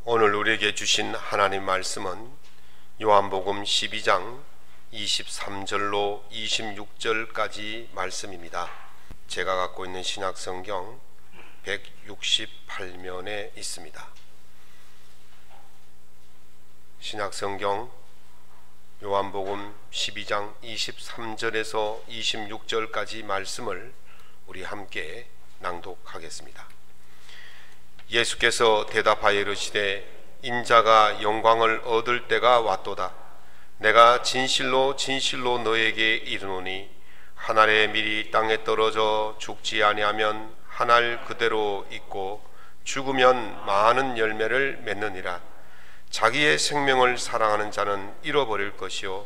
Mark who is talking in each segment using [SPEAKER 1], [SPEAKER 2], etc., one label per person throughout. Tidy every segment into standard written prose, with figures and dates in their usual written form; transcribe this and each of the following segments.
[SPEAKER 1] 오늘 우리에게 주신 하나님 말씀은 요한복음 12장 23절로 26절까지 말씀입니다. 제가 갖고 있는 신약성경 168면에 있습니다. 신약성경 요한복음 12장 23절에서 26절까지 말씀을 우리 함께 낭독하겠습니다. 예수께서 대답하여 이르시되 인자가 영광을 얻을 때가 왔도다. 내가 진실로 진실로 너에게 이르노니 한 알의 밀이 땅에 떨어져 죽지 아니하면 한 알 그대로 있고 죽으면 많은 열매를 맺느니라. 자기의 생명을 사랑하는 자는 잃어버릴 것이요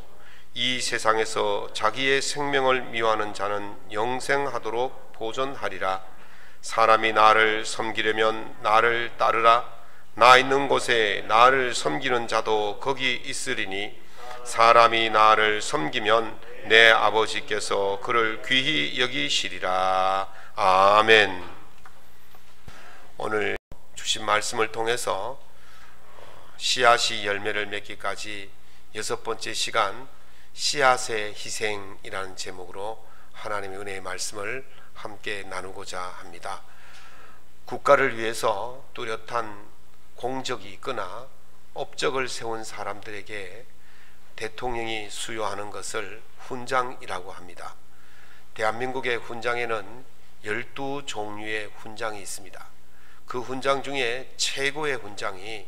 [SPEAKER 1] 이 세상에서 자기의 생명을 미워하는 자는 영생하도록 보존하리라. 사람이 나를 섬기려면 나를 따르라. 나 있는 곳에 나를 섬기는 자도 거기 있으리니 사람이 나를 섬기면 내 아버지께서 그를 귀히 여기시리라. 아멘. 오늘 주신 말씀을 통해서 씨앗이 열매를 맺기까지 6번째 시간 씨앗의 희생이라는 제목으로 하나님의 은혜의 말씀을 함께 나누고자 합니다. 국가를 위해서 뚜렷한 공적이 있거나 업적을 세운 사람들에게 대통령이 수여하는 것을 훈장이라고 합니다. 대한민국의 훈장에는 12종류의 훈장이 있습니다. 그 훈장 중에 최고의 훈장이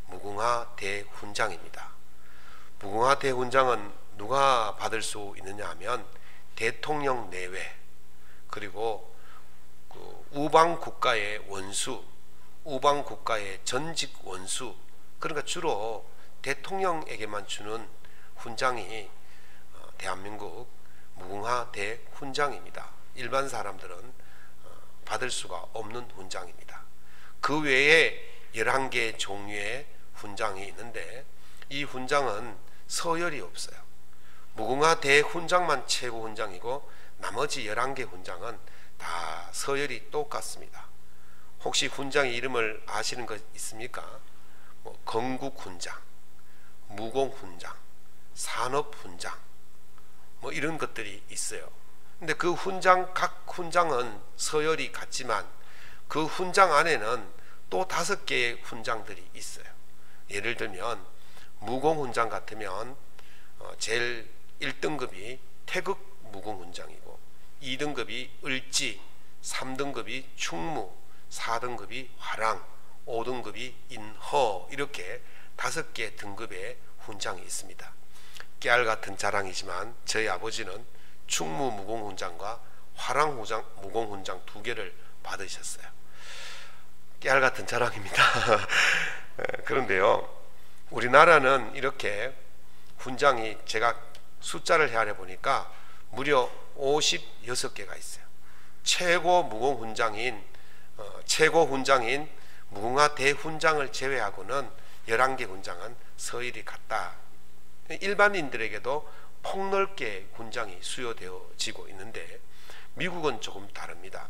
[SPEAKER 1] 무궁화 대훈장입니다. 무궁화 대훈장은 누가 받을 수 있느냐 하면 대통령 내외, 그리고 우방 국가의 원수, 우방 국가의 전직 원수, 그러니까 주로 대통령에게만 주는 훈장이 대한민국 무궁화 대훈장입니다. 일반 사람들은 받을 수가 없는 훈장입니다. 그 외에 11개 종류의 훈장이 있는데 이 훈장은 서열이 없어요. 무궁화 대훈장만 최고 훈장이고 나머지 11개 훈장은 다 서열이 똑같습니다. 혹시 훈장의 이름을 아시는 것 있습니까? 건국훈장, 무공훈장, 산업훈장 이런 것들이 있어요. 근데 그 훈장, 각 훈장은 서열이 같지만 그 훈장 안에는 또 5개의 훈장들이 있어요. 예를 들면 무공훈장 같으면 제일 1등급이 태극 무공훈장이고 2등급이 을지, 3등급이 충무, 4등급이 화랑, 5등급이 인허, 이렇게 5개 등급의 훈장이 있습니다. 깨알 같은 자랑이지만 저희 아버지는 충무 무공훈장과 화랑 무공훈장 2개를 받으셨어요. 깨알 같은 자랑입니다. 그런데요, 우리나라는 이렇게 훈장이 제가 숫자를 헤아려 보니까 무려 56개가 있어요. 최고 무공훈장인 무궁화 대훈장을 제외하고는 11개 훈장은 서열이 같다. 일반인들에게도 폭넓게 훈장이 수여되어지고 있는데 미국은 조금 다릅니다.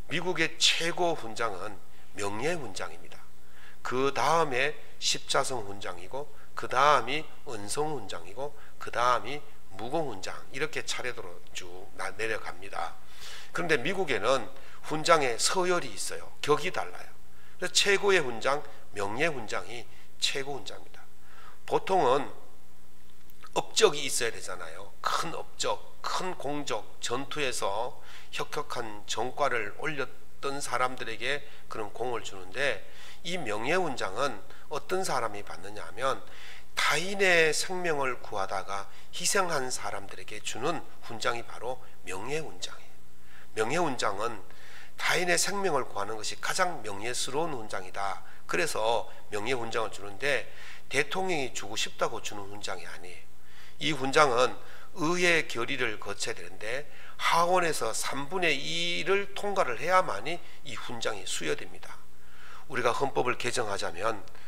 [SPEAKER 1] 미국의 최고 훈장은 명예훈장입니다. 그 다음에 십자성 훈장이고 그 다음이 은성훈장이고 그 다음이 무공훈장, 이렇게 차례대로 쭉 내려갑니다. 그런데 미국에는 훈장의 서열이 있어요. 격이 달라요. 그래서 최고의 훈장, 명예훈장이 최고 훈장입니다. 보통은 업적이 있어야 되잖아요. 큰 업적, 큰 공적, 전투에서 혁혁한 전과를 올렸던 사람들에게 그런 공을 주는데 이 명예훈장은 어떤 사람이 받느냐 하면 타인의 생명을 구하다가 희생한 사람들에게 주는 훈장이 바로 명예훈장이에요. 명예훈장은 타인의 생명을 구하는 것이 가장 명예스러운 훈장이다. 그래서 명예훈장을 주는데 대통령이 주고 싶다고 주는 훈장이 아니에요. 이 훈장은 의회 결의를 거쳐야 되는데 하원에서 3분의 2를 통과를 해야만이 이 훈장이 수여됩니다. 우리가 헌법을 개정하자면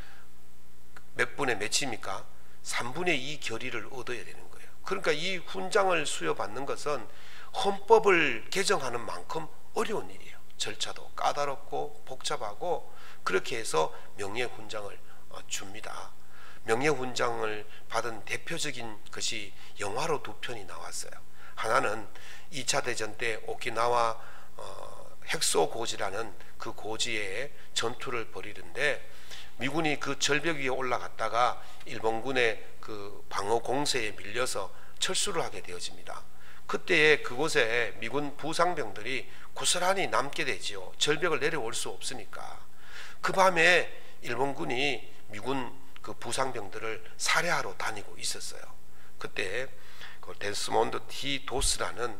[SPEAKER 1] 몇 분의 몇입니까? 3분의 2 결의를 얻어야 되는 거예요. 그러니까 이 훈장을 수여받는 것은 헌법을 개정하는 만큼 어려운 일이에요. 절차도 까다롭고 복잡하고 그렇게 해서 명예훈장을 줍니다. 명예훈장을 받은 대표적인 것이 영화로 두 편이 나왔어요. 하나는 2차 대전 때 오키나와 헥소고지라는 그 고지에 전투를 벌이는데 미군이 그 절벽 위에 올라갔다가 일본군의 그 방어 공세에 밀려서 철수를 하게 되어집니다. 그때에 그곳에 미군 부상병들이 고스란히 남게 되지요. 절벽을 내려올 수 없으니까. 그 밤에 일본군이 미군 그 부상병들을 살해하러 다니고 있었어요. 그때 그 데스몬드 T 도스라는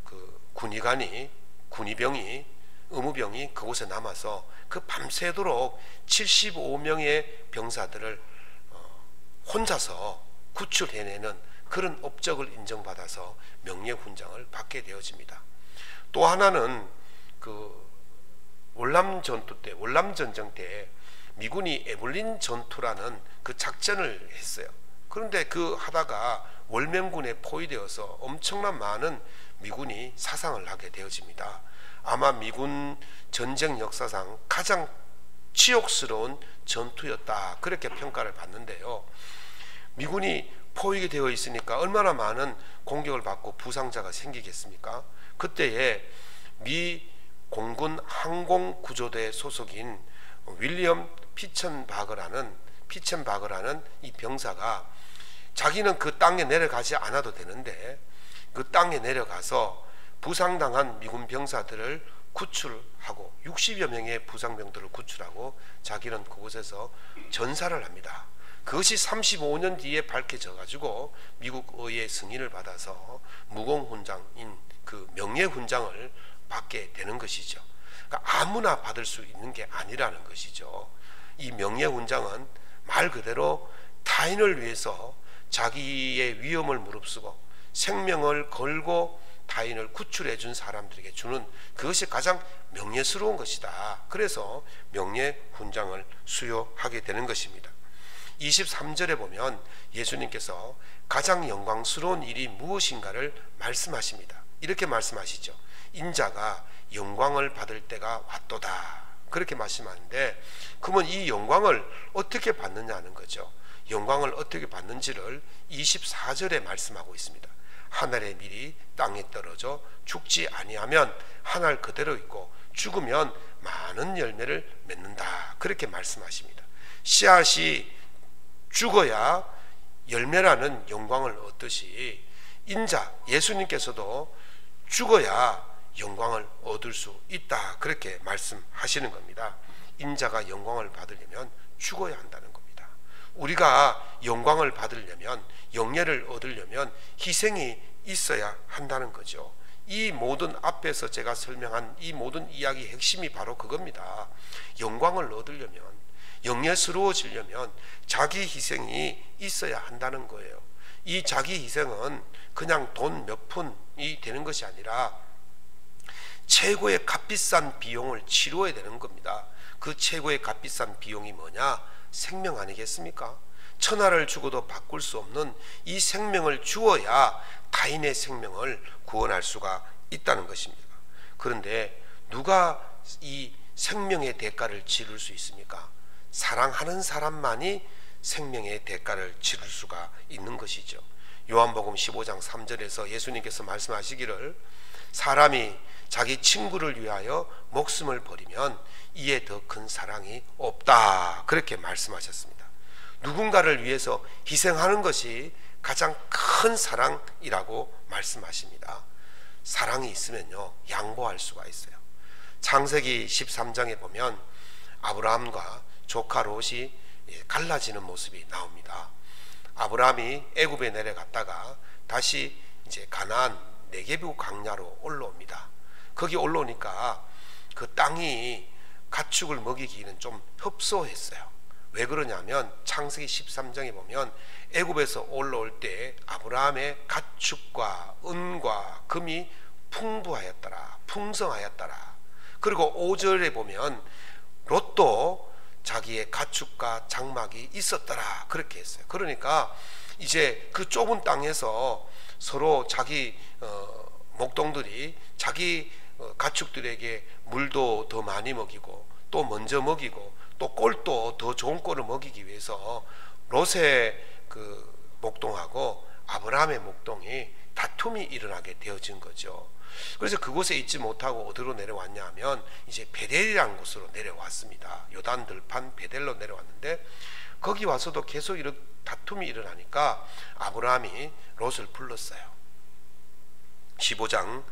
[SPEAKER 1] 그 군의병이 의무병이 그곳에 남아서 그 밤새도록 75명의 병사들을 혼자서 구출해내는 그런 업적을 인정받아서 명예훈장을 받게 되어집니다. 또 하나는 그 월남전쟁 때 미군이 에블린 전투라는 그 작전을 했어요. 그런데 그 하다가 월명군에 포위되어서 엄청난 많은 미군이 사상을 하게 되어집니다. 아마 미군 전쟁 역사상 가장 치욕스러운 전투였다, 그렇게 평가를 받는데요. 미군이 포위가 되어 있으니까 얼마나 많은 공격을 받고 부상자가 생기겠습니까? 그때에 미 공군 항공구조대 소속인 윌리엄 피첸바거라는 이 병사가 자기는 그 땅에 내려가지 않아도 되는데 그 땅에 내려가서 부상당한 미군 병사들을 구출하고 60여 명의 부상병들을 구출하고 자기는 그곳에서 전사를 합니다. 그것이 35년 뒤에 밝혀져 가지고 미국 의회의 승인을 받아서 무공훈장인 그 명예훈장을 받게 되는 것이죠. 그러니까 아무나 받을 수 있는 게 아니라는 것이죠. 이 명예훈장은 말 그대로 타인을 위해서 자기의 위험을 무릅쓰고 생명을 걸고 타인을 구출해 준 사람들에게 주는 그것이 가장 명예스러운 것이다. 그래서 명예훈장을 수여하게 되는 것입니다. 23절에 보면 예수님께서 가장 영광스러운 일이 무엇인가를 말씀하십니다. 이렇게 말씀하시죠. 인자가 영광을 받을 때가 왔도다, 그렇게 말씀하는데, 그러면 이 영광을 어떻게 받느냐는 거죠. 영광을 어떻게 받는지를 24절에 말씀하고 있습니다. 하늘의 밀이 땅에 떨어져 죽지 아니하면 하늘 그대로 있고 죽으면 많은 열매를 맺는다, 그렇게 말씀하십니다. 씨앗이 죽어야 열매라는 영광을 얻듯이 인자 예수님께서도 죽어야 영광을 얻을 수 있다, 그렇게 말씀하시는 겁니다. 인자가 영광을 받으려면 죽어야 한다는 겁니다. 우리가 영광을 받으려면, 영예를 얻으려면 희생이 있어야 한다는 거죠. 이 모든 앞에서 제가 설명한 이 모든 이야기의 핵심이 바로 그겁니다. 영광을 얻으려면, 영예스러워지려면 자기 희생이 있어야 한다는 거예요. 이 자기 희생은 그냥 돈 몇 푼이 되는 것이 아니라 최고의 값비싼 비용을 치러야 되는 겁니다. 그 최고의 값비싼 비용이 뭐냐? 생명 아니겠습니까? 천하를 주고도 바꿀 수 없는 이 생명을 주어야 타인의 생명을 구원할 수가 있다는 것입니다. 그런데 누가 이 생명의 대가를 치를 수 있습니까? 사랑하는 사람만이 생명의 대가를 치를 수가 있는 것이죠. 요한복음 15장 3절에서 예수님께서 말씀하시기를 사람이 자기 친구를 위하여 목숨을 버리면 이에 더 큰 사랑이 없다, 그렇게 말씀하셨습니다. 누군가를 위해서 희생하는 것이 가장 큰 사랑이라고 말씀하십니다. 사랑이 있으면요, 양보할 수가 있어요. 창세기 13장에 보면 아브라함과 조카 롯이 갈라지는 모습이 나옵니다. 아브라함이 애굽에 내려갔다가 다시 이제 가나안 네게부 광야로 올라옵니다. 거기 올라오니까 그 땅이 가축을 먹이기는 좀 협소했어요. 왜 그러냐면 창세기 13장에 보면 애굽에서 올라올 때 아브라함의 가축과 은과 금이 풍부하였더라, 풍성하였더라. 그리고 5절에 보면 롯도 자기의 가축과 장막이 있었더라, 그렇게 했어요. 그러니까 이제 그 좁은 땅에서 서로 자기 목동들이 자기 가축들에게 물도 더 많이 먹이고 또 먼저 먹이고 또 꼴도 더 좋은 꼴을 먹이기 위해서 롯의 그 목동하고 아브라함의 목동이 다툼이 일어나게 되어진 거죠. 그래서 그곳에 있지 못하고 어디로 내려왔냐 하면 이제 베델이라는 곳으로 내려왔습니다. 요단 들판 베델로 내려왔는데 거기 와서도 계속 이런 다툼이 일어나니까 아브라함이 롯을 불렀어요. 15장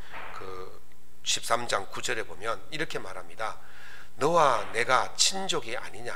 [SPEAKER 1] 13장 9절에 보면 이렇게 말합니다. 너와 내가 친족이 아니냐.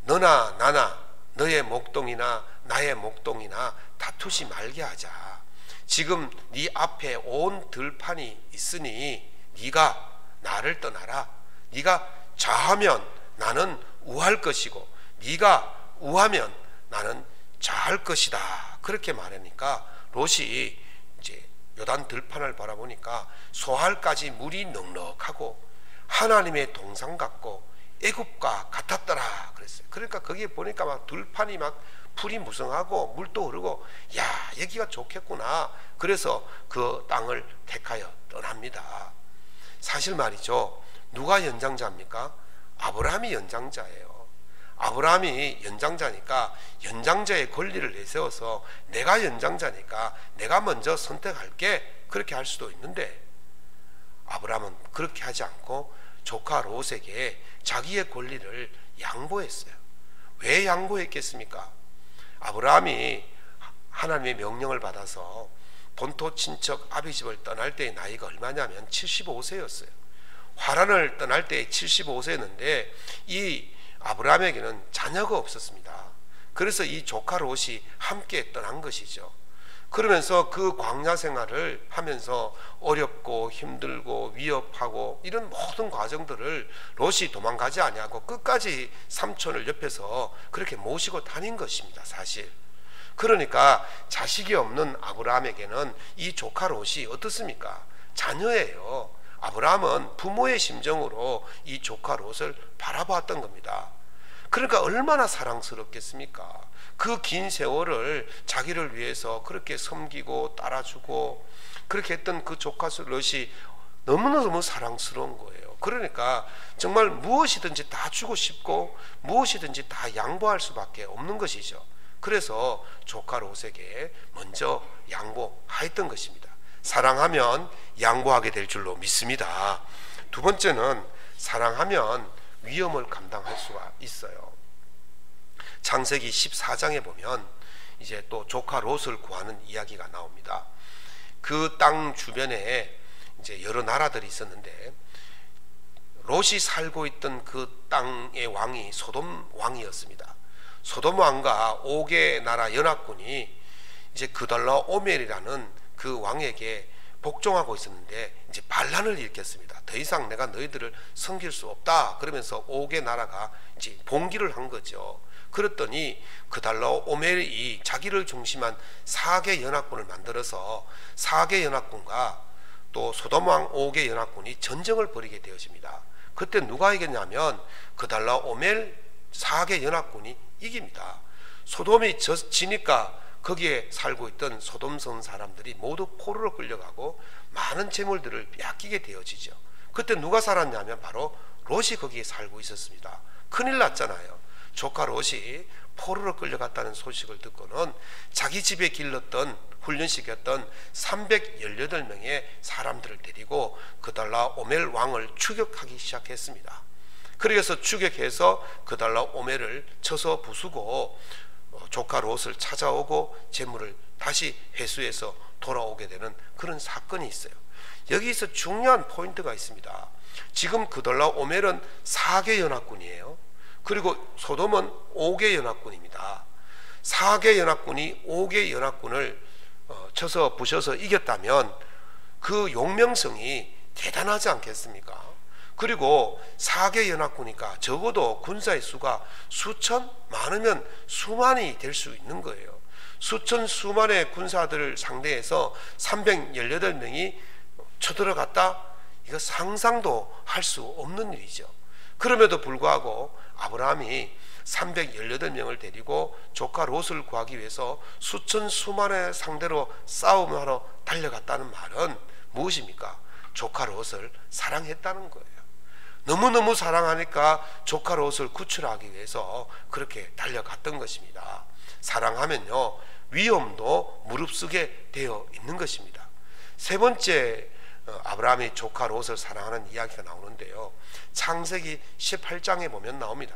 [SPEAKER 1] 너나 나나 너의 목동이나 나의 목동이나 다투지 말게 하자. 지금 네 앞에 온 들판이 있으니 네가 나를 떠나라. 네가 좌하면 나는 우할 것이고 네가 우하면 나는 좌할 것이다. 그렇게 말하니까 롯이 이제 요단 들판을 바라보니까 소알까지 물이 넉넉하고 하나님의 동산 같고 애굽과 같았더라 그랬어요. 그러니까 거기에 보니까 막 들판이 막 풀이 무성하고 물도 흐르고 야 여기가 좋겠구나. 그래서 그 땅을 택하여 떠납니다. 사실 말이죠, 누가 연장자입니까? 아브라함이 연장자예요. 아브라함이 연장자니까 연장자의 권리를 내세워서 내가 연장자니까 내가 먼저 선택할게 그렇게 할 수도 있는데 아브라함은 그렇게 하지 않고 조카 롯에게 자기의 권리를 양보했어요. 왜 양보했겠습니까? 아브라함이 하나님의 명령을 받아서 본토 친척 아비집을 떠날 때의 나이가 얼마냐면 75세였어요. 화란을 떠날 때 75세였는데 이 아브라함에게는 자녀가 없었습니다. 그래서 이 조카 롯이 함께 떠난 것이죠. 그러면서 그 광야 생활을 하면서 어렵고 힘들고 위협하고 이런 모든 과정들을 롯이 도망가지 아니하고 끝까지 삼촌을 옆에서 그렇게 모시고 다닌 것입니다. 사실 그러니까 자식이 없는 아브라함에게는 이 조카 롯이 어떻습니까? 자녀예요. 아브라함은 부모의 심정으로 이 조카 롯을 바라보았던 겁니다. 그러니까 얼마나 사랑스럽겠습니까? 그 긴 세월을 자기를 위해서 그렇게 섬기고 따라주고 그렇게 했던 그 조카 롯이 너무너무 사랑스러운 거예요. 그러니까 정말 무엇이든지 다 주고 싶고 무엇이든지 다 양보할 수밖에 없는 것이죠. 그래서 조카 롯에게 먼저 양보하였던 것입니다. 사랑하면 양보하게 될 줄로 믿습니다. 두 번째는 사랑하면 위험을 감당할 수가 있어요. 창세기 14장에 보면 이제 또 조카 롯을 구하는 이야기가 나옵니다. 그 땅 주변에 이제 여러 나라들이 있었는데 롯이 살고 있던 그 땅의 왕이 소돔 왕이었습니다. 소돔 왕과 5개 나라 연합군이 이제 그달라 오멜이라는 그 왕에게 복종하고 있었는데 이제 반란을 일으켰습니다. 더 이상 내가 너희들을 섬길 수 없다. 그러면서 5개 나라가 이제 봉기를 한 거죠. 그랬더니 그달라 오멜이 자기를 중심한 4개 연합군을 만들어서 4개 연합군과 또 소돔왕 5개 연합군이 전쟁을 벌이게 되어집니다. 그때 누가 이겼냐면 그달라 오멜 4개 연합군이 이깁니다. 소돔이 지니까 거기에 살고 있던 소돔성 사람들이 모두 포로로 끌려가고 많은 재물들을 빼앗기게 되어지죠. 그때 누가 살았냐면 바로 롯이 거기에 살고 있었습니다. 큰일 났잖아요. 조카 롯이 포로로 끌려갔다는 소식을 듣고는 자기 집에 길렀던 훈련시켰던 318명의 사람들을 데리고 그달라 오멜 왕을 추격하기 시작했습니다. 그래서 추격해서 그달라 오멜을 쳐서 부수고 조카 롯을 찾아오고 재물을 다시 회수해서 돌아오게 되는 그런 사건이 있어요. 여기서 중요한 포인트가 있습니다. 지금 그달라 오멜은 4개 연합군이에요. 그리고 소돔은 5개 연합군입니다. 4개 연합군이 5개 연합군을 쳐서 부셔서 이겼다면 그 용명성이 대단하지 않겠습니까? 그리고 4개 연합군이니까 적어도 군사의 수가 수천, 많으면 수만이 될 수 있는 거예요. 수천 수만의 군사들을 상대해서 318명이 쳐들어갔다? 이거 상상도 할 수 없는 일이죠. 그럼에도 불구하고 아브라함이 318명을 데리고 조카 롯을 구하기 위해서 수천 수만의 상대로 싸움하러 달려갔다는 말은 무엇입니까? 조카 롯을 사랑했다는 거예요. 너무너무 사랑하니까 조카 롯을 구출하기 위해서 그렇게 달려갔던 것입니다. 사랑하면요, 위험도 무릅쓰게 되어 있는 것입니다. 세 번째, 아브라함이 조카 롯을 사랑하는 이야기가 나오는데요, 창세기 18장에 보면 나옵니다.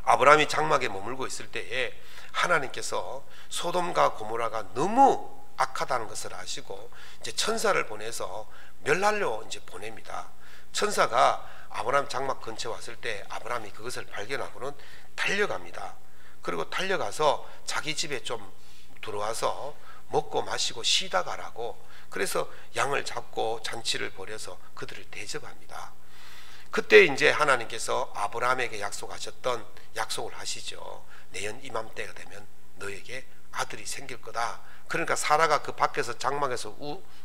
[SPEAKER 1] 아브라함이 장막에 머물고 있을 때에 하나님께서 소돔과 고모라가 너무 악하다는 것을 아시고 이제 천사를 보내서 멸하려 이제 보냅니다. 천사가 아브라함 장막 근처에 왔을 때 아브라함이 그것을 발견하고는 달려갑니다. 그리고 달려가서 자기 집에 좀 들어와서 먹고 마시고 쉬다 가라고, 그래서 양을 잡고 잔치를 벌여서 그들을 대접합니다. 그때 이제 하나님께서 아브라함에게 약속하셨던 약속을 하시죠. 내년 이맘때가 되면 너에게 아들이 생길 거다. 그러니까 사라가 그 밖에서 장막에서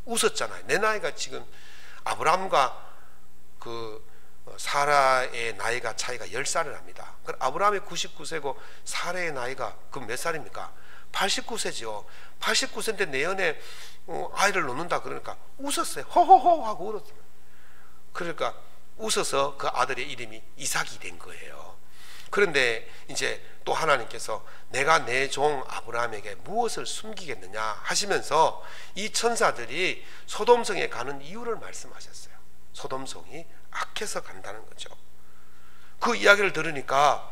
[SPEAKER 1] 웃었잖아요. 내 나이가 지금 아브라함과 그 사라의 나이가 차이가 10살을 합니다. 아브라함이 99세고 사라의 나이가 그럼 몇 살입니까? 89세죠. 89세인데 내년에 아이를 낳는다 그러니까 웃었어요. 호호호 하고 울었어요. 그러니까 웃어서 그 아들의 이름이 이삭이 된 거예요. 그런데 이제 또 하나님께서 내가 내 종 아브라함에게 무엇을 숨기겠느냐 하시면서 이 천사들이 소돔성에 가는 이유를 말씀하셨어요. 소돔성이 악해서 간다는 거죠. 그 이야기를 들으니까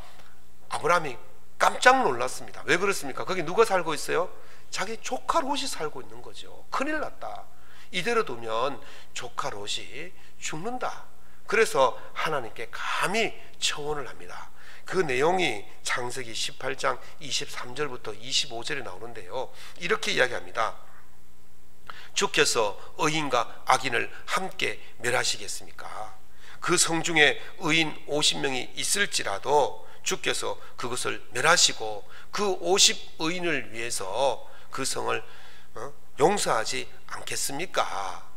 [SPEAKER 1] 아브라함이 깜짝 놀랐습니다. 왜 그렇습니까? 거기 누가 살고 있어요? 자기 조카 롯이 살고 있는 거죠. 큰일 났다. 이대로 두면 조카 롯이 죽는다. 그래서 하나님께 감히 청혼을 합니다. 그 내용이 창세기 18장 23절부터 25절에 나오는데요, 이렇게 이야기합니다. 주께서 의인과 악인을 함께 멸하시겠습니까? 그 성중에 의인 50명이 있을지라도 주께서 그것을 멸하시고 그 50의인을 위해서 그 성을 용서하지 않겠습니까?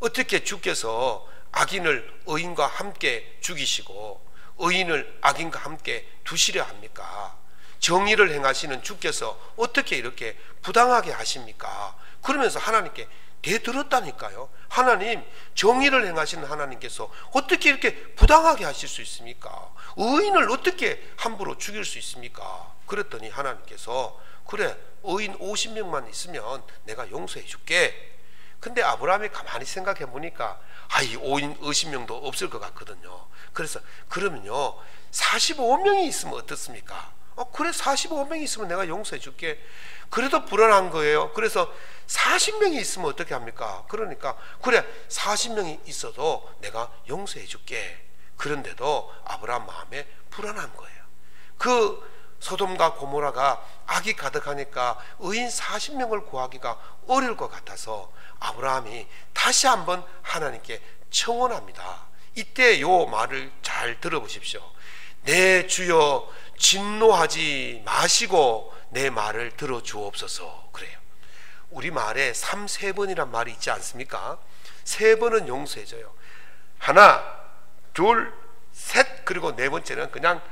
[SPEAKER 1] 어떻게 주께서 악인을 의인과 함께 죽이시고 의인을 악인과 함께 두시려 합니까? 정의를 행하시는 주께서 어떻게 이렇게 부당하게 하십니까? 그러면서 하나님께 대들었다니까요. 하나님, 정의를 행하시는 하나님께서 어떻게 이렇게 부당하게 하실 수 있습니까? 의인을 어떻게 함부로 죽일 수 있습니까? 그랬더니 하나님께서 그래, 의인 50명만 있으면 내가 용서해 줄게. 근데 아브라함이 가만히 생각해 보니까 이 5인 50명도 없을 것 같거든요. 그래서 그러면요 45명이 있으면 어떻습니까? 그래, 45명이 있으면 내가 용서해 줄게. 그래도 불안한 거예요. 그래서 40명이 있으면 어떻게 합니까? 그러니까 그래, 40명이 있어도 내가 용서해 줄게. 그런데도 아브라함 마음에 불안한 거예요. 그 소돔과 고모라가 악이 가득하니까 의인 40명을 구하기가 어려울 것 같아서 아브라함이 다시 한번 하나님께 청원합니다. 이때 요 말을 잘 들어보십시오. 내 주여, 진노하지 마시고 내 말을 들어주옵소서. 그래요. 우리 말에 3-3번이란 말이 있지 않습니까? 3번은 용서해줘요. 하나, 둘, 셋, 그리고 네 번째는 그냥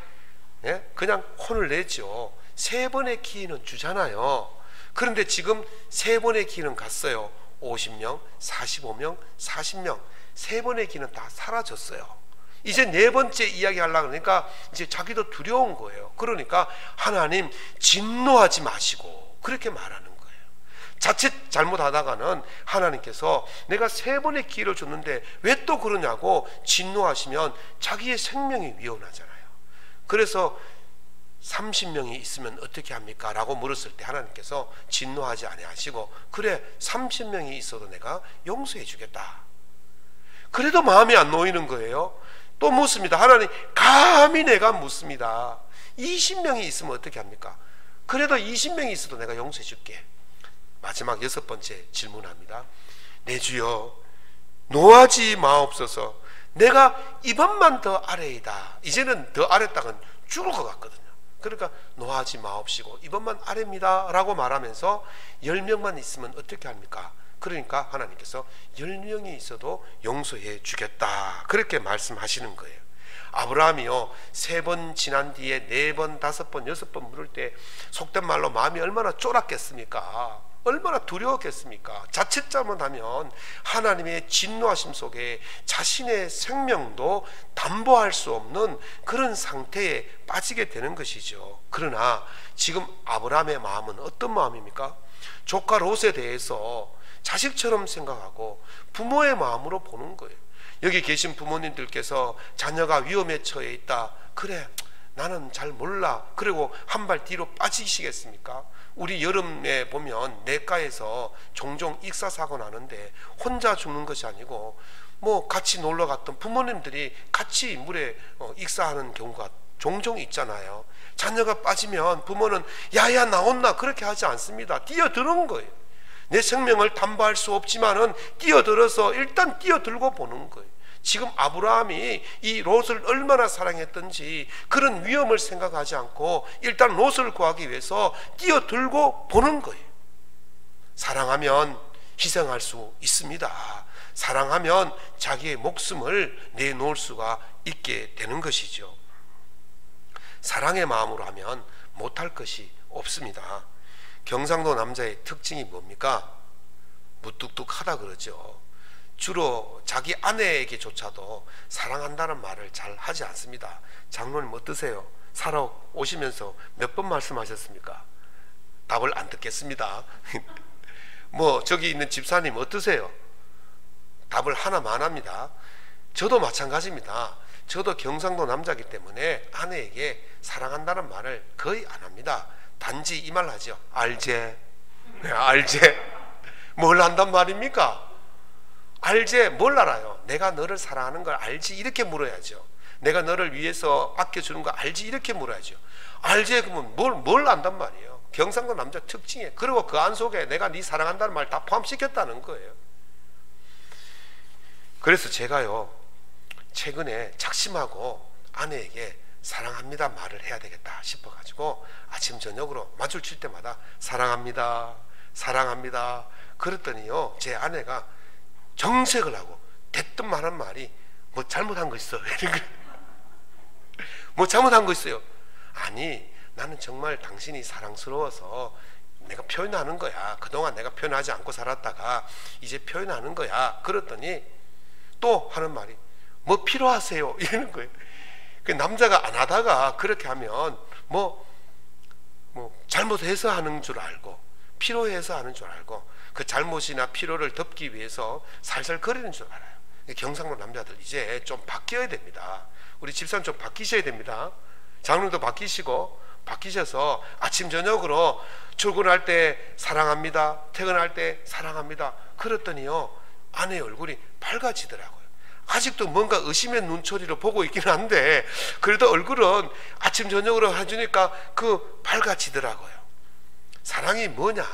[SPEAKER 1] 혼을 내죠. 3번의 기회는 주잖아요. 그런데 지금 3번의 기회는 갔어요. 50명, 45명, 40명 3번의 기회는 다 사라졌어요. 이제 4번째 이야기 하려고 그러니까 이제 자기도 두려운 거예요. 그러니까 하나님, 진노하지 마시고 그렇게 말하는 거예요. 자칫 잘못하다가는 하나님께서 내가 3번의 기회를 줬는데 왜 또 그러냐고 진노하시면 자기의 생명이 위험하잖아요. 그래서 30명이 있으면 어떻게 합니까? 라고 물었을 때 하나님께서 진노하지 아니하시고 그래, 30명이 있어도 내가 용서해 주겠다. 그래도 마음이 안 놓이는 거예요. 또 묻습니다. 하나님, 감히 내가 묻습니다. 20명이 있으면 어떻게 합니까? 그래도 20명이 있어도 내가 용서해 줄게. 마지막 6번째 질문합니다. 내 주여, 노하지 마옵소서. 내가 이번만 더 아래이다. 이제는 더 아래다간 죽을 것 같거든요. 그러니까 노하지 마옵시고 이번만 아래입니다 라고 말하면서 10명만 있으면 어떻게 합니까? 그러니까 하나님께서 10명이 있어도 용서해 주겠다, 그렇게 말씀하시는 거예요. 아브라함이요 3번 지난 뒤에 4번, 5번, 6번 물을 때 속된 말로 마음이 얼마나 쫄았겠습니까? 얼마나 두려웠겠습니까? 자칫 잘못하면 하나님의 진노하심 속에 자신의 생명도 담보할 수 없는 그런 상태에 빠지게 되는 것이죠. 그러나 지금 아브라함의 마음은 어떤 마음입니까? 조카 롯에 대해서 자식처럼 생각하고 부모의 마음으로 보는 거예요. 여기 계신 부모님들께서 자녀가 위험에 처해 있다. 그래, 나는 잘 몰라. 그리고 한 발 뒤로 빠지시겠습니까? 우리 여름에 보면 내과에서 종종 익사사고 나는데 혼자 죽는 것이 아니고 뭐 같이 놀러 갔던 부모님들이 같이 물에 익사하는 경우가 종종 있잖아요. 자녀가 빠지면 부모는 야야 나온나 그렇게 하지 않습니다. 뛰어드는 거예요. 내 생명을 담보할 수 없지만은 뛰어들어서 일단 뛰어들고 보는 거예요. 지금 아브라함이 이 롯을 얼마나 사랑했던지 그런 위험을 생각하지 않고 일단 롯을 구하기 위해서 뛰어들고 보는 거예요. 사랑하면 희생할 수 있습니다. 사랑하면 자기의 목숨을 내놓을 수가 있게 되는 것이죠. 사랑의 마음으로 하면 못할 것이 없습니다. 경상도 남자의 특징이 뭡니까? 무뚝뚝하다 그러죠. 주로 자기 아내에게조차도 사랑한다는 말을 잘 하지 않습니다. 장로님 어떠세요? 살아오시면서 몇 번 말씀하셨습니까? 답을 안 듣겠습니다. 뭐 저기 있는 집사님 어떠세요? 답을 하나만 합니다. 저도 마찬가지입니다. 저도 경상도 남자이기 때문에 아내에게 사랑한다는 말을 거의 안 합니다. 단지 이 말 하죠. 알제. 알제. 뭘 한단 말입니까? 알제. 뭘 알아요? 내가 너를 사랑하는 걸 알지? 이렇게 물어야죠. 내가 너를 위해서 아껴주는 거 알지? 이렇게 물어야죠. 알제. 그러면 뭘 안단 말이에요? 경상도 남자 특징이에요. 그리고 그 안 속에 내가 네 사랑한다는 말 다 포함시켰다는 거예요. 그래서 제가요 최근에 작심하고 아내에게 사랑합니다 말을 해야 되겠다 싶어가지고 아침 저녁으로 맞을 칠 때마다 사랑합니다 사랑합니다 그랬더니요 제 아내가 정색을 하고 대뜸 말한 말이 뭐 잘못한 거 있어? 뭐 잘못한 거 있어요? 아니 나는 정말 당신이 사랑스러워서 내가 표현하는 거야. 그동안 내가 표현하지 않고 살았다가 이제 표현하는 거야. 그랬더니 또 하는 말이 뭐 필요하세요? 이러는 거예요. 그 남자가 안 하다가 그렇게 하면 뭐 잘못해서 하는 줄 알고 필요해서 하는 줄 알고 그 잘못이나 필요를 덮기 위해서 살살 거리는 줄 알아요. 경상도 남자들 이제 좀 바뀌어야 됩니다. 우리 집사님 좀 바뀌셔야 됩니다. 장로도 바뀌셔서 아침 저녁으로 출근할 때 사랑합니다 퇴근할 때 사랑합니다 그랬더니요 아내의 얼굴이 밝아지더라고요. 아직도 뭔가 의심의 눈초리로 보고 있긴 한데 그래도 얼굴은 아침 저녁으로 해주니까 그 밝아지더라고요. 사랑이 뭐냐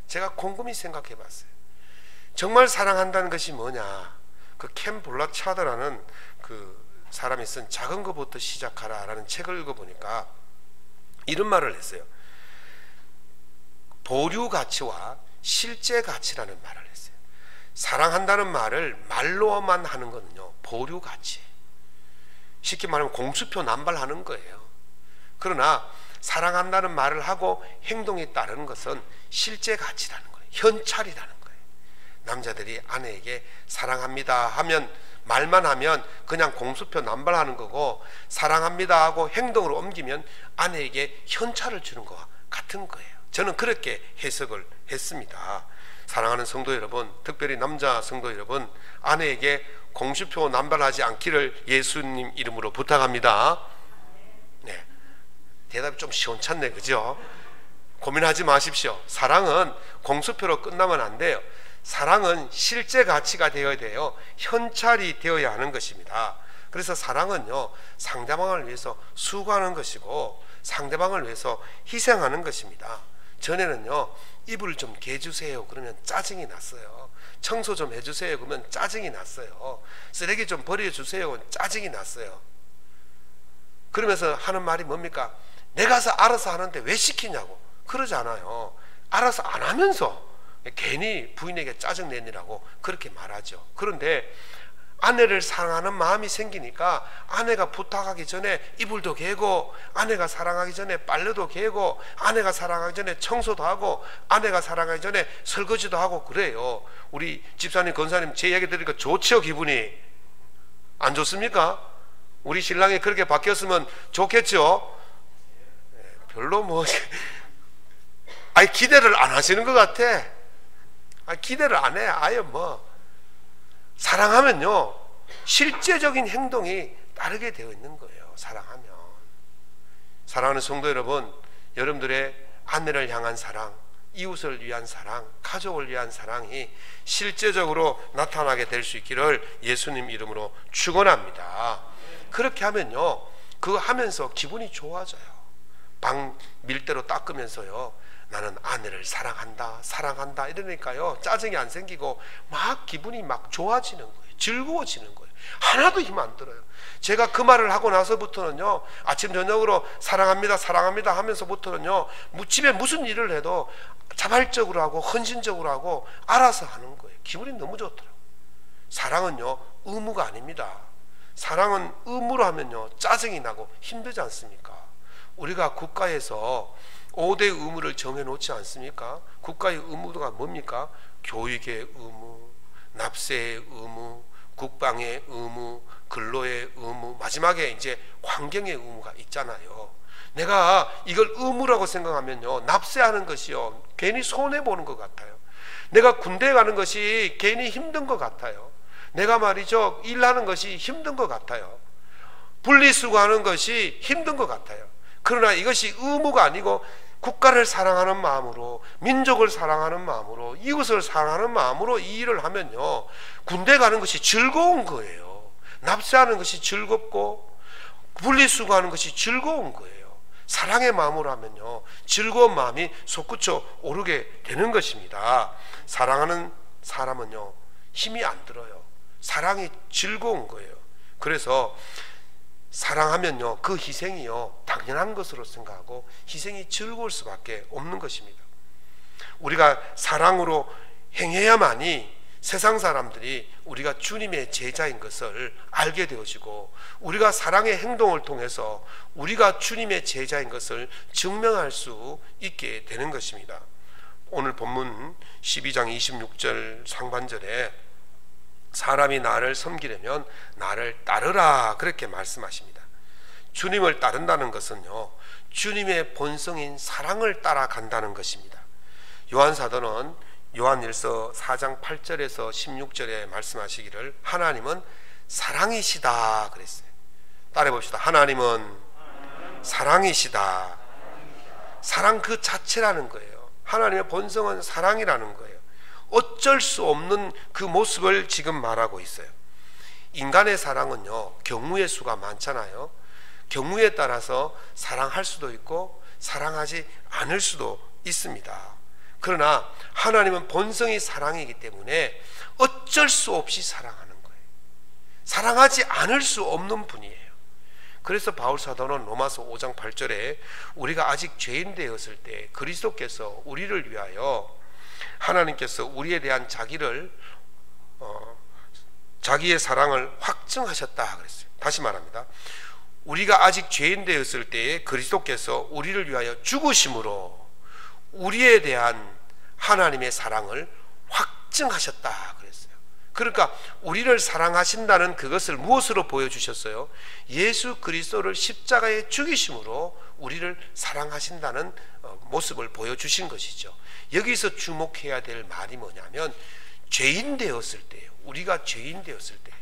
[SPEAKER 1] 제가 곰곰이 생각해 봤어요. 정말 사랑한다는 것이 뭐냐 그 켄 블라차드라는 그 사람이 쓴 작은 것부터 시작하라 라는 책을 읽어보니까 이런 말을 했어요. 보류 가치와 실제 가치라는 말을 했어요. 사랑한다는 말을 말로만 하는 거는요 보류 가치, 쉽게 말하면 공수표 남발하는 거예요. 그러나 사랑한다는 말을 하고 행동에 따르는 것은 실제 가치라는 거예요. 현찰이라는 거예요. 남자들이 아내에게 사랑합니다 하면 말만 하면 그냥 공수표 남발하는 거고 사랑합니다 하고 행동으로 옮기면 아내에게 현찰을 주는 것과 같은 거예요. 저는 그렇게 해석을 했습니다. 사랑하는 성도 여러분, 특별히 남자 성도 여러분, 아내에게 공수표 남발하지 않기를 예수님 이름으로 부탁합니다. 네, 대답이 좀 시원찮네, 그죠? 고민하지 마십시오. 사랑은 공수표로 끝나면 안 돼요. 사랑은 실제 가치가 되어야 돼요. 현찰이 되어야 하는 것입니다. 그래서 사랑은요 상대방을 위해서 수고하는 것이고 상대방을 위해서 희생하는 것입니다. 전에는요 이불 좀 개주세요 그러면 짜증이 났어요. 청소 좀 해주세요 그러면 짜증이 났어요. 쓰레기 좀 버려주세요 짜증이 났어요. 그러면서 하는 말이 뭡니까? 내가 알아서 하는데 왜 시키냐고. 그러지 않아요. 알아서 안 하면서 괜히 부인에게 짜증내느라고 그렇게 말하죠. 그런데 아내를 사랑하는 마음이 생기니까 아내가 부탁하기 전에 이불도 개고, 아내가 사랑하기 전에 빨래도 개고, 아내가 사랑하기 전에 청소도 하고, 아내가 사랑하기 전에 설거지도 하고 그래요. 우리 집사님, 권사님 제 이야기 들으니까 좋죠? 기분이 안 좋습니까? 우리 신랑이 그렇게 바뀌었으면 좋겠죠? 별로 뭐 아니 기대를 안 하시는 것 같아. 기대를 안 해. 아예 뭐 사랑하면요 실제적인 행동이 따르게 되어 있는 거예요. 사랑하는 성도 여러분, 여러분들의 아내를 향한 사랑, 이웃을 위한 사랑, 가족을 위한 사랑이 실제적으로 나타나게 될 수 있기를 예수님 이름으로 축원합니다. 그렇게 하면요 그거 하면서 기분이 좋아져요. 방 밀대로 닦으면서요 나는 아내를 사랑한다 이러니까요 짜증이 안 생기고 막 기분이 막 좋아지는 거예요. 즐거워지는 거예요. 하나도 힘 안 들어요. 제가 그 말을 하고 나서부터는요 아침 저녁으로 사랑합니다 하면서부터는요 집에 무슨 일을 해도 자발적으로 하고 헌신적으로 하고 알아서 하는 거예요. 기분이 너무 좋더라고요. 사랑은요 의무가 아닙니다. 사랑은 의무로 하면요 짜증이 나고 힘들지 않습니까? 우리가 국가에서 5대 의무를 정해놓지 않습니까? 국가의 의무가 뭡니까? 교육의 의무, 납세의 의무, 국방의 의무, 근로의 의무, 마지막에 이제 환경의 의무가 있잖아요. 내가 이걸 의무라고 생각하면요 납세하는 것이요 괜히 손해보는 것 같아요. 내가 군대 가는 것이 괜히 힘든 것 같아요. 내가 말이죠 일하는 것이 힘든 것 같아요. 분리수거하는 것이 힘든 것 같아요. 그러나 이것이 의무가 아니고 국가를 사랑하는 마음으로, 민족을 사랑하는 마음으로, 이웃을 사랑하는 마음으로 이 일을 하면요 군대 가는 것이 즐거운 거예요. 납세하는 것이 즐겁고 분리수거하는 것이 즐거운 거예요. 사랑의 마음으로 하면요 즐거운 마음이 솟구쳐 오르게 되는 것입니다. 사랑하는 사람은요 힘이 안 들어요. 사랑이 즐거운 거예요. 그래서 사랑하면요 그 희생이요 당연한 것으로 생각하고 희생이 즐거울 수밖에 없는 것입니다. 우리가 사랑으로 행해야만이 세상 사람들이 우리가 주님의 제자인 것을 알게 되어지고, 우리가 사랑의 행동을 통해서 우리가 주님의 제자인 것을 증명할 수 있게 되는 것입니다. 오늘 본문 12장 26절 상반절에 사람이 나를 섬기려면 나를 따르라 그렇게 말씀하십니다. 주님을 따른다는 것은요 주님의 본성인 사랑을 따라간다는 것입니다. 요한사도는 요한일서 4장 8절에서 16절에 말씀하시기를 하나님은 사랑이시다 그랬어요. 따라해 봅시다. 하나님은 사랑이시다. 사랑 그 자체라는 거예요. 하나님의 본성은 사랑이라는 거예요. 어쩔 수 없는 그 모습을 지금 말하고 있어요. 인간의 사랑은요 경우의 수가 많잖아요. 경우에 따라서 사랑할 수도 있고 사랑하지 않을 수도 있습니다. 그러나 하나님은 본성이 사랑이기 때문에 어쩔 수 없이 사랑하는 거예요. 사랑하지 않을 수 없는 분이에요. 그래서 바울 사도는 로마서 5장 8절에 우리가 아직 죄인 되었을 때 그리스도께서 우리를 위하여 하나님께서 우리에 대한 자기의 사랑을 확증하셨다 그랬어요. 다시 말합니다. 우리가 아직 죄인 되었을 때에 그리스도께서 우리를 위하여 죽으심으로 우리에 대한 하나님의 사랑을 확증하셨다 그랬어요. 그러니까 우리를 사랑하신다는 그것을 무엇으로 보여주셨어요? 예수 그리스도를 십자가에 죽이심으로 우리를 사랑하신다는 모습을 보여주신 것이죠. 여기서 주목해야 될 말이 뭐냐면 죄인 되었을 때예요. 우리가 죄인 되었을 때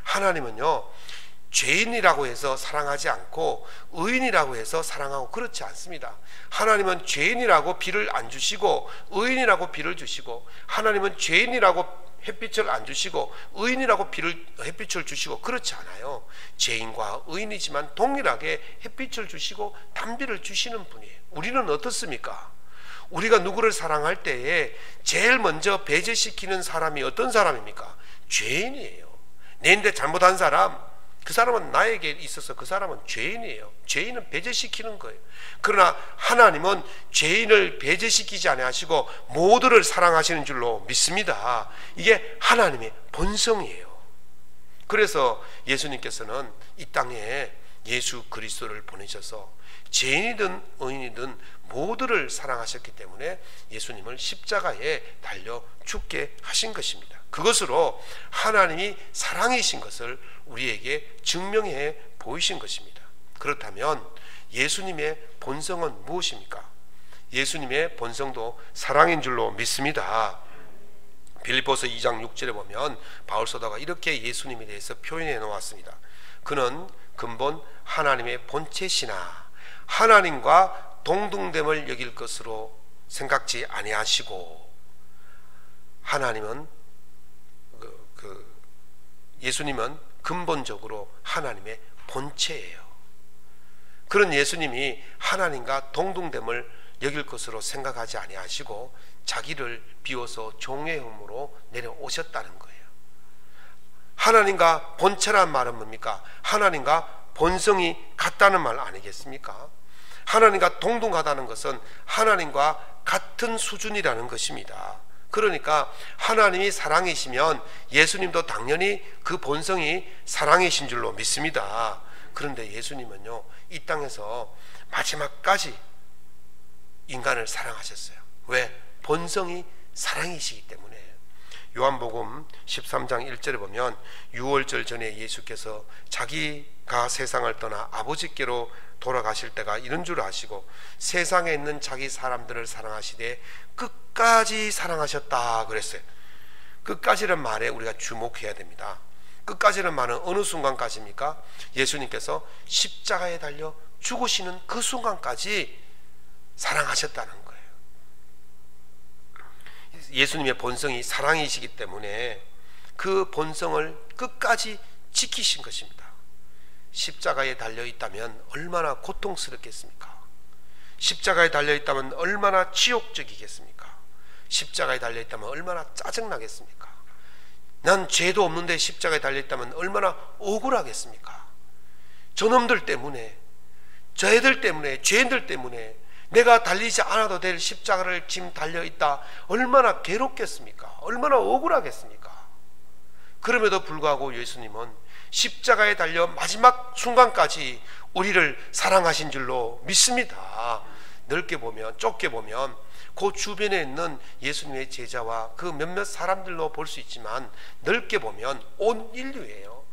[SPEAKER 1] 하나님은요 죄인이라고 해서 사랑하지 않고 의인이라고 해서 사랑하고 그렇지 않습니다. 하나님은 죄인이라고 비를 안 주시고 의인이라고 비를 주시고, 하나님은 죄인이라고 햇빛을 안 주시고 의인이라고 햇빛을 주시고 그렇지 않아요. 죄인과 의인이지만 동일하게 햇빛을 주시고 단비를 주시는 분이에요. 우리는 어떻습니까? 우리가 누구를 사랑할 때에 제일 먼저 배제시키는 사람이 어떤 사람입니까? 죄인이에요. 내인데 잘못한 사람, 그 사람은 나에게 있어서 그 사람은 죄인이에요. 죄인은 배제시키는 거예요. 그러나 하나님은 죄인을 배제시키지 아니하시고 모두를 사랑하시는 줄로 믿습니다. 이게 하나님의 본성이에요. 그래서 예수님께서는 이 땅에 예수 그리스도를 보내셔서 죄인이든 의인이든 모두를 사랑하셨기 때문에 예수님을 십자가에 달려 죽게 하신 것입니다. 그것으로 하나님이 사랑이신 것을 우리에게 증명해 보이신 것입니다. 그렇다면 예수님의 본성은 무엇입니까? 예수님의 본성도 사랑인 줄로 믿습니다. 빌립보서 2장 6절에 보면 바울 사도가 이렇게 예수님에 대해서 표현해 놓았습니다. 그는 근본 하나님의 본체시나 하나님과 동등됨을 여길 것으로 생각지 아니하시고, 하나님은 예수님은 근본적으로 하나님의 본체예요. 그런 예수님이 하나님과 동등됨을 여길 것으로 생각하지 아니하시고 자기를 비워서 종의 형으로 내려오셨다는 거예요. 하나님과 본체란 말은 뭡니까? 하나님과 본성이 같다는 말 아니겠습니까? 하나님과 동등하다는 것은 하나님과 같은 수준이라는 것입니다. 그러니까 하나님이 사랑이시면 예수님도 당연히 그 본성이 사랑이신 줄로 믿습니다. 그런데 예수님은요, 이 땅에서 마지막까지 인간을 사랑하셨어요. 왜? 본성이 사랑이시기 때문에. 요한복음 13장 1절에 보면 유월절 전에 예수께서 자기가 세상을 떠나 아버지께로 돌아가실 때가 이런 줄 아시고 세상에 있는 자기 사람들을 사랑하시되 끝까지 사랑하셨다 그랬어요. 끝까지란 말에 우리가 주목해야 됩니다. 끝까지는 말은 어느 순간까지입니까? 예수님께서 십자가에 달려 죽으시는 그 순간까지 사랑하셨다는 거예요. 예수님의 본성이 사랑이시기 때문에 그 본성을 끝까지 지키신 것입니다. 십자가에 달려 있다면 얼마나 고통스럽겠습니까? 십자가에 달려 있다면 얼마나 지옥적이겠습니까? 십자가에 달려 있다면 얼마나 짜증나겠습니까? 난 죄도 없는데 십자가에 달려 있다면 얼마나 억울하겠습니까? 저놈들 때문에, 저애들 때문에, 죄인들 때문에 내가 달리지 않아도 될 십자가를 지금 달려있다, 얼마나 괴롭겠습니까? 얼마나 억울하겠습니까? 그럼에도 불구하고 예수님은 십자가에 달려 마지막 순간까지 우리를 사랑하신 줄로 믿습니다. 넓게 보면, 좁게 보면 그 주변에 있는 예수님의 제자와 그 몇몇 사람들로 볼 수 있지만 넓게 보면 온 인류예요.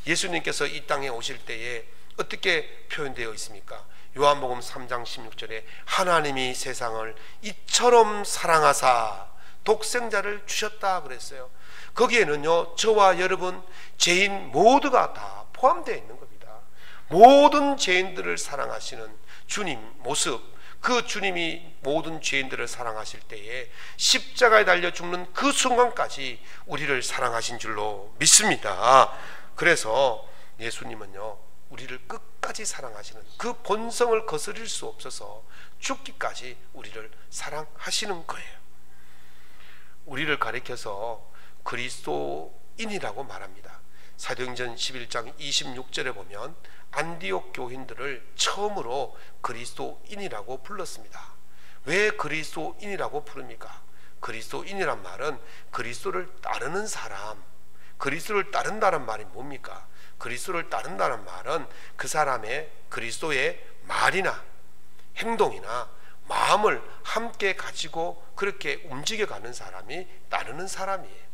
[SPEAKER 1] 예수님께서 이 땅에 오실 때에 어떻게 표현되어 있습니까? 요한복음 3장 16절에 하나님이 세상을 이처럼 사랑하사 독생자를 주셨다 그랬어요. 거기에는요, 저와 여러분 죄인 모두가 다 포함되어 있는 겁니다. 모든 죄인들을 사랑하시는 주님 모습, 그 주님이 모든 죄인들을 사랑하실 때에 십자가에 달려 죽는 그 순간까지 우리를 사랑하신 줄로 믿습니다. 그래서 예수님은요, 우리를 끝까지 사랑하시는 그 본성을 거스릴 수 없어서 죽기까지 우리를 사랑하시는 거예요. 우리를 가리켜서 그리스도인이라고 말합니다. 사도행전 11장 26절에 보면 안디옥 교인들을 처음으로 그리스도인이라고 불렀습니다. 왜 그리스도인이라고 부릅니까? 그리스도인이란 말은 그리스도를 따르는 사람, 그리스도를 따른다는 말이 뭡니까? 그리스도를 따른다는 말은 그 사람의 그리스도의 말이나 행동이나 마음을 함께 가지고 그렇게 움직여가는 사람이 따르는 사람이에요.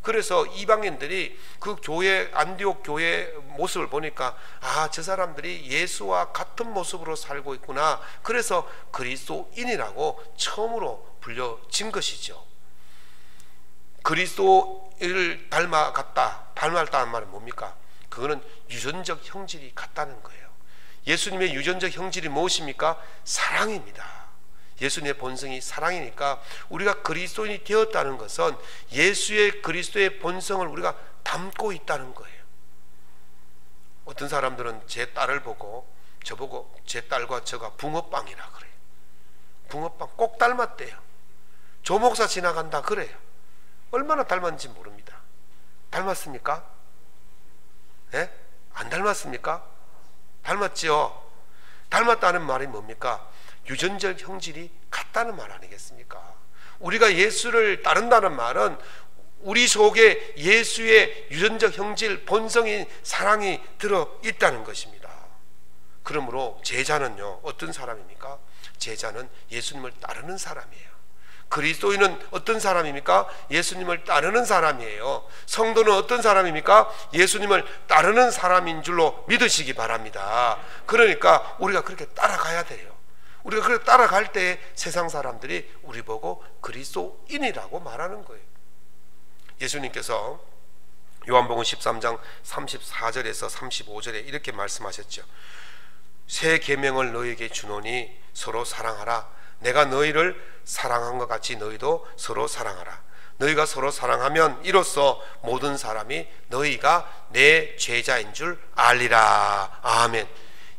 [SPEAKER 1] 그래서 이방인들이 그 교회, 안디옥 교회 모습을 보니까 아, 저 사람들이 예수와 같은 모습으로 살고 있구나. 그래서 그리스도인이라고 처음으로 불려진 것이죠. 그리스도를 닮았다는 말은 뭡니까? 그거는 유전적 형질이 같다는 거예요. 예수님의 유전적 형질이 무엇입니까? 사랑입니다. 예수님의 본성이 사랑이니까 우리가 그리스도인이 되었다는 것은 예수의 그리스도의 본성을 우리가 담고 있다는 거예요. 어떤 사람들은 제 딸을 보고 저보고 제 딸과 저가 붕어빵이라 그래요. 붕어빵 꼭 닮았대요. 조 목사 지나간다 그래요. 얼마나 닮았는지 모릅니다. 닮았습니까? 네? 안 닮았습니까? 닮았지요. 닮았다는 말이 뭡니까? 유전적 형질이 같다는 말 아니겠습니까? 우리가 예수를 따른다는 말은 우리 속에 예수의 유전적 형질, 본성인 사랑이 들어있다는 것입니다. 그러므로 제자는요, 어떤 사람입니까? 제자는 예수님을 따르는 사람이에요. 그리스도인은 어떤 사람입니까? 예수님을 따르는 사람이에요. 성도는 어떤 사람입니까? 예수님을 따르는 사람인 줄로 믿으시기 바랍니다. 그러니까 우리가 그렇게 따라가야 돼요. 우리가 그렇게 따라갈 때 세상 사람들이 우리 보고 그리스도인이라고 말하는 거예요. 예수님께서 요한복음 13장 34절에서 35절에 이렇게 말씀하셨죠. 새 계명을 너희에게 주노니 서로 사랑하라. 내가 너희를 사랑한 것 같이 너희도 서로 사랑하라. 너희가 서로 사랑하면 이로써 모든 사람이 너희가 내 제자인 줄 알리라. 아멘.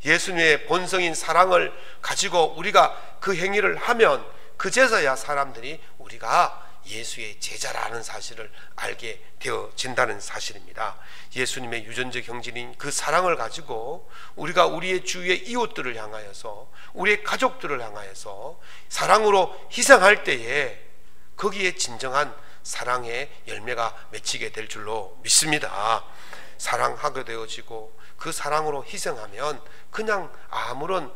[SPEAKER 1] 예수님의 본성인 사랑을 가지고 우리가 그 행위를 하면 그제서야 사람들이 우리가 예수의 제자라는 사실을 알게 되어진다는 사실입니다. 예수님의 유전적 형질인 그 사랑을 가지고 우리가 우리의 주위의 이웃들을 향하여서, 우리의 가족들을 향하여서 사랑으로 희생할 때에 거기에 진정한 사랑의 열매가 맺히게 될 줄로 믿습니다. 사랑하게 되어지고 그 사랑으로 희생하면 그냥 아무런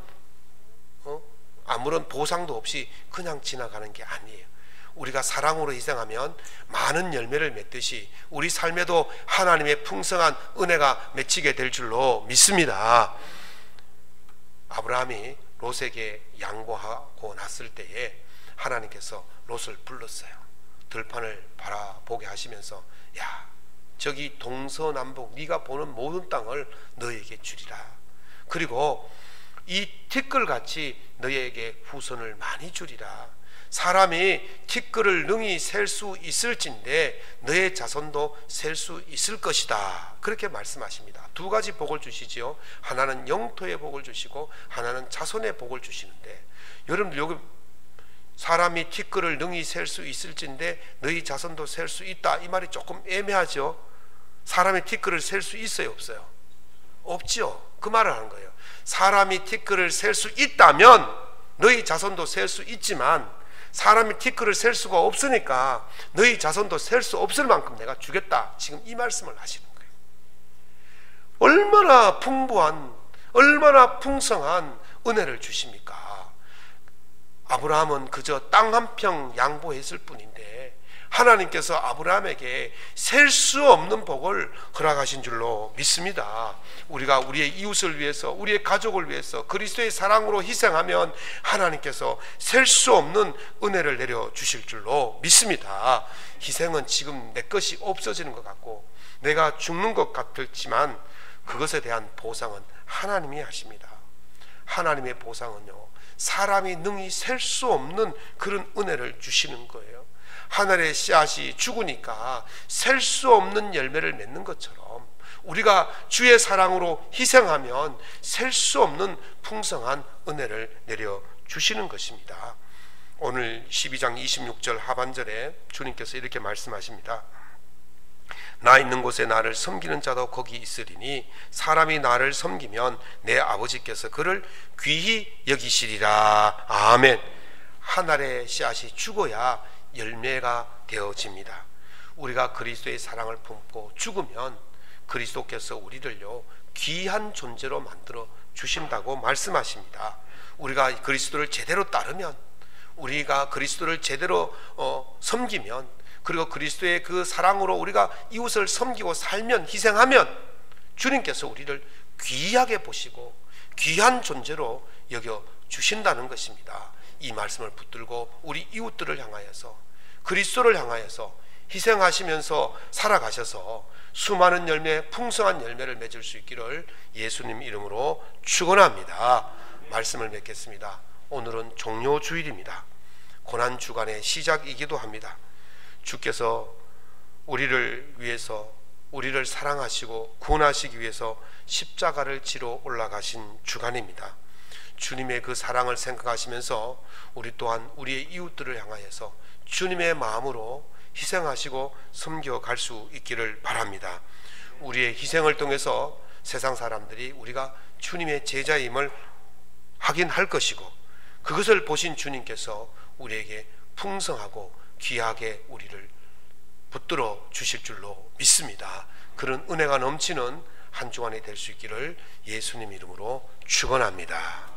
[SPEAKER 1] 보상도 없이 그냥 지나가는 게 아니에요. 우리가 사랑으로 희생하면 많은 열매를 맺듯이 우리 삶에도 하나님의 풍성한 은혜가 맺히게 될 줄로 믿습니다. 아브라함이 롯에게 양보하고 났을 때에 하나님께서 롯을 불렀어요. 들판을 바라보게 하시면서, 야, 저기 동서남북 네가 보는 모든 땅을 너에게 주리라. 그리고 이 티끌같이 너에게 후손을 많이 주리라. 사람이 티끌을 능히 셀 수 있을진데 너의 자손도 셀 수 있을 것이다. 그렇게 말씀하십니다. 두 가지 복을 주시지요. 하나는 영토의 복을 주시고 하나는 자손의 복을 주시는데, 여러분들 여기 사람이 티끌을 능히 셀 수 있을진데 너희 자손도 셀 수 있다, 이 말이 조금 애매하죠. 사람이 티끌을 셀 수 있어요, 없어요? 없죠. 그 말을 하는 거예요. 사람이 티끌을 셀 수 있다면 너희 자손도 셀 수 있지만 사람이 티끌을 셀 수가 없으니까 너희 자손도 셀 수 없을 만큼 내가 주겠다, 지금 이 말씀을 하시는 거예요. 얼마나 풍부한, 얼마나 풍성한 은혜를 주십니까? 아브라함은 그저 땅 한 평 양보했을 뿐인데 하나님께서 아브라함에게 셀 수 없는 복을 허락하신 줄로 믿습니다. 우리가 우리의 이웃을 위해서, 우리의 가족을 위해서 그리스도의 사랑으로 희생하면 하나님께서 셀 수 없는 은혜를 내려주실 줄로 믿습니다. 희생은 지금 내 것이 없어지는 것 같고 내가 죽는 것 같지만 그것에 대한 보상은 하나님이 하십니다. 하나님의 보상은요, 사람이 능히 셀 수 없는 그런 은혜를 주시는 거예요. 하늘의 씨앗이 죽으니까 셀 수 없는 열매를 맺는 것처럼 우리가 주의 사랑으로 희생하면 셀 수 없는 풍성한 은혜를 내려주시는 것입니다. 오늘 12장 26절 하반절에 주님께서 이렇게 말씀하십니다. 나 있는 곳에 나를 섬기는 자도 거기 있으리니 사람이 나를 섬기면 내 아버지께서 그를 귀히 여기시리라. 아멘. 하늘의 씨앗이 죽어야 열매가 되어집니다. 우리가 그리스도의 사랑을 품고 죽으면 그리스도께서 우리를요 귀한 존재로 만들어 주신다고 말씀하십니다. 우리가 그리스도를 제대로 따르면, 우리가 그리스도를 제대로 섬기면, 그리고 그리스도의 그 사랑으로 우리가 이웃을 섬기고 살면, 희생하면 주님께서 우리를 귀하게 보시고 귀한 존재로 여겨 주신다는 것입니다. 이 말씀을 붙들고 우리 이웃들을 향하여서, 그리스도를 향하여서 희생하시면서 살아가셔서 수많은 열매, 풍성한 열매를 맺을 수 있기를 예수님 이름으로 축원합니다. 말씀을 맺겠습니다. 오늘은 종료주일입니다. 고난주간의 시작이기도 합니다. 주께서 우리를 위해서, 우리를 사랑하시고 구원하시기 위해서 십자가를 지러 올라가신 주간입니다. 주님의 그 사랑을 생각하시면서 우리 또한 우리의 이웃들을 향하여서 주님의 마음으로 희생하시고 섬겨갈 수 있기를 바랍니다. 우리의 희생을 통해서 세상 사람들이 우리가 주님의 제자임을 확인할 것이고, 그것을 보신 주님께서 우리에게 풍성하고 귀하게 우리를 붙들어 주실 줄로 믿습니다. 그런 은혜가 넘치는 한 주간이 될 수 있기를 예수님 이름으로 축원합니다.